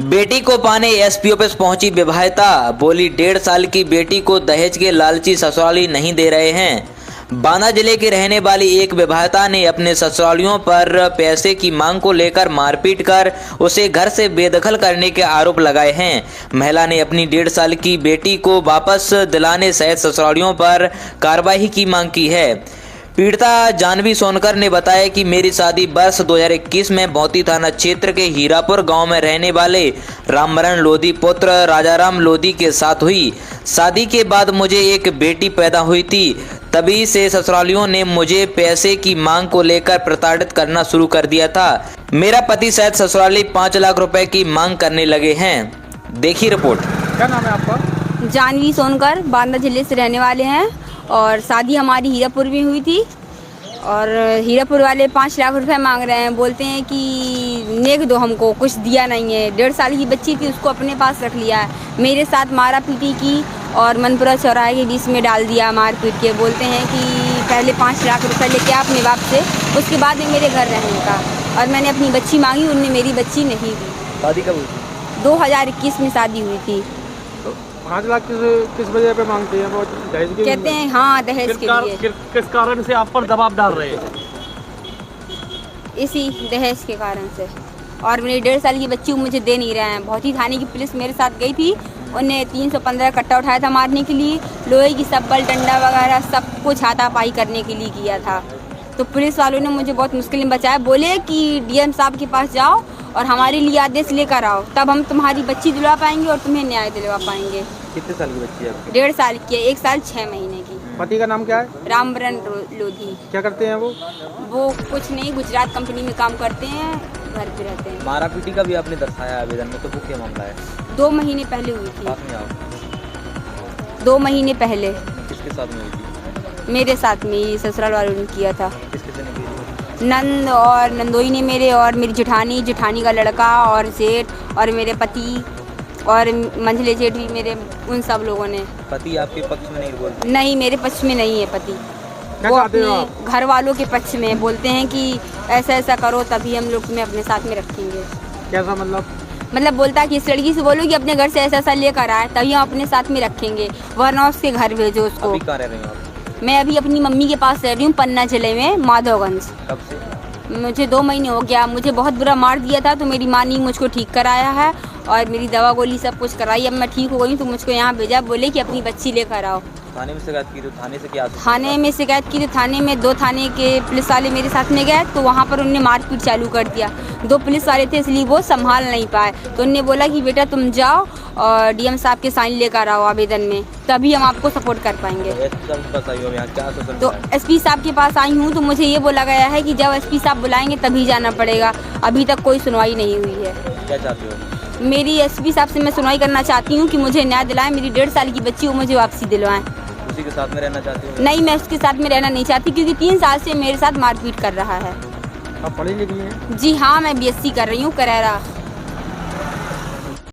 बेटी को पाने एसपी ऑफिस पहुंची विवाहिता, बोली 1.5 साल की बेटी को दहेज के लालची ससुराली नहीं दे रहे हैं। बांदा जिले की रहने वाली एक विवाहिता ने अपने ससुरालियों पर पैसे की मांग को लेकर मारपीट कर उसे घर से बेदखल करने के आरोप लगाए हैं। महिला ने अपनी 1.5 साल की बेटी को वापस दिलाने सहित ससुरालियों पर कार्रवाई की मांग की है। पीड़िता जानवी सोनकर ने बताया कि मेरी शादी वर्ष 2021 में भौती थाना क्षेत्र के हीरापुर गांव में रहने वाले रामबरन लोधी पुत्र राजाराम लोधी के साथ हुई। शादी के बाद मुझे एक बेटी पैदा हुई थी। तभी से ससुरालियों ने मुझे पैसे की मांग को लेकर प्रताड़ित करना शुरू कर दिया था। मेरा पति शायद ससुराली 5 लाख रुपए की मांग करने लगे हैं। देखिए रिपोर्ट। क्या नाम है आपका? जानवी सोनकर, बांदा जिले से रहने वाले हैं और शादी हमारी हीरापुर में हुई थी और हीरापुर वाले 5 लाख रुपए मांग रहे हैं। बोलते हैं कि नेक दो, हमको कुछ दिया नहीं है। 1.5 साल की बच्ची थी, उसको अपने पास रख लिया है। मेरे साथ मारा पीटी की और मनपुरा चौराहे के बीच में डाल दिया मार पीट के। बोलते हैं कि पहले 5 लाख रुपए लेके आ अपने बाप से, उसके बाद में मेरे घर रहने का। और मैंने अपनी बच्ची मांगी, उनने मेरी बच्ची नहीं दी। शादी कब हुई थी? 2021 में शादी हुई थी। 5 लाख किस वजह पे मांगते हैं वो? दहेज के कहते हैं हाँ, दहेज के लिए। किस कारण से आप पर दबाव डाल रहे हैं? इसी दहेज के कारण से। और मेरी 1.5 साल की बच्ची को मुझे दे नहीं रहे हैं। भौती थाने की पुलिस मेरे साथ गई थी, उन्हें 315 कट्टा उठाया था मारने के लिए। लोहे की सब्बल, डंडा वगैरह सब कुछ हाथापाई करने के लिए किया था। तो पुलिस वालों ने मुझे बहुत मुश्किल में बचाया। बोले कि डीएम साहब के पास जाओ और हमारे लिए आदेश लेकर आओ, तब हम तुम्हारी बच्ची दिलवा पाएंगे और तुम्हें न्याय दिलवा पाएंगे। कितने साल की बच्ची है आपकी? 1.5 साल की है, 1 साल 6 महीने की। पति का नाम क्या है? रामबरन लोधी। क्या करते हैं वो? वो कुछ नहीं, गुजरात कंपनी में काम करते हैं, घर पे रहते हैं। मारा पीटी का भी आपने दर्शाया आवेदन में, तो वो क्या मामला है? 2 महीने पहले हुई थी। साथ में आओ। 2 महीने पहले किसके साथ में हुई थी? मेरे साथ में ही ससुराल वालों ने किया था। किसके ने की? नंद और नंदोई ने मेरे, और मेरी जेठानी का लड़का और सेठ और मेरे पति और मंझले जेठ भी मेरे, उन सब लोगों ने। पति आपके पक्ष में नहीं बोलते? नहीं, मेरे पक्ष में नहीं है पति। क्या वो चाहते हो आप? अपने घर वालों के पक्ष में बोलते हैं कि ऐसा ऐसा करो तभी हम लोग तुम्हें अपने साथ में रखेंगे। कैसा मतलब बोलता है कि इस लड़की से बोलो कि अपने घर से ऐसा ऐसा लेकर आए तभी हम अपने साथ में रखेंगे, वरना उसके घर भेजो उसको। अभी कहाँ रह रहे हो आप? मैं अभी अपनी मम्मी के पास रह रही हूँ, पन्ना जिले में, माधवगंज। कब से? मुझे 2 महीने हो गया। मुझे बहुत बुरा मार दिया था, तो मेरी माँ ने मुझको ठीक कराया है और मेरी दवा गोली सब कुछ कराई। अब मैं ठीक हो गई, तो मुझको यहाँ भेजा, बोले कि अपनी बच्ची लेकर आओ। थाने में शिकायत की तो थाने से क्या? थाने में शिकायत की तो थाने में 2 थाने के पुलिस वाले मेरे साथ में गए, तो वहाँ पर उनने मारपीट चालू कर दिया। 2 पुलिस वाले थे, इसलिए वो संभाल नहीं पाए। तो उनने बोला कि बेटा तुम जाओ और डीएम साहब के साइन लेकर आओ आवेदन में, तभी हम आपको सपोर्ट कर पाएंगे। तो एसपी साहब के पास आई हूँ, तो मुझे ये बोला गया है कि जब एसपी साहब बुलाएंगे तभी जाना पड़ेगा। अभी तक कोई सुनवाई नहीं हुई है। क्या चाहते हो? मेरी एसपी साहब से मैं सुनवाई करना चाहती हूँ कि मुझे न्याय दिलाएं। मेरी 1.5 साल की बच्ची को मुझे वापसी दिलवाएं। उसी के साथ में रहना चाहते हो? नहीं, मैं उसके साथ में रहना नहीं चाहती, क्योंकि 3 साल से मेरे साथ मारपीट कर रहा है। आप पढ़ी लिखी हैं? जी हाँ, मैं बीएससी कर रही हूँ, करेरा।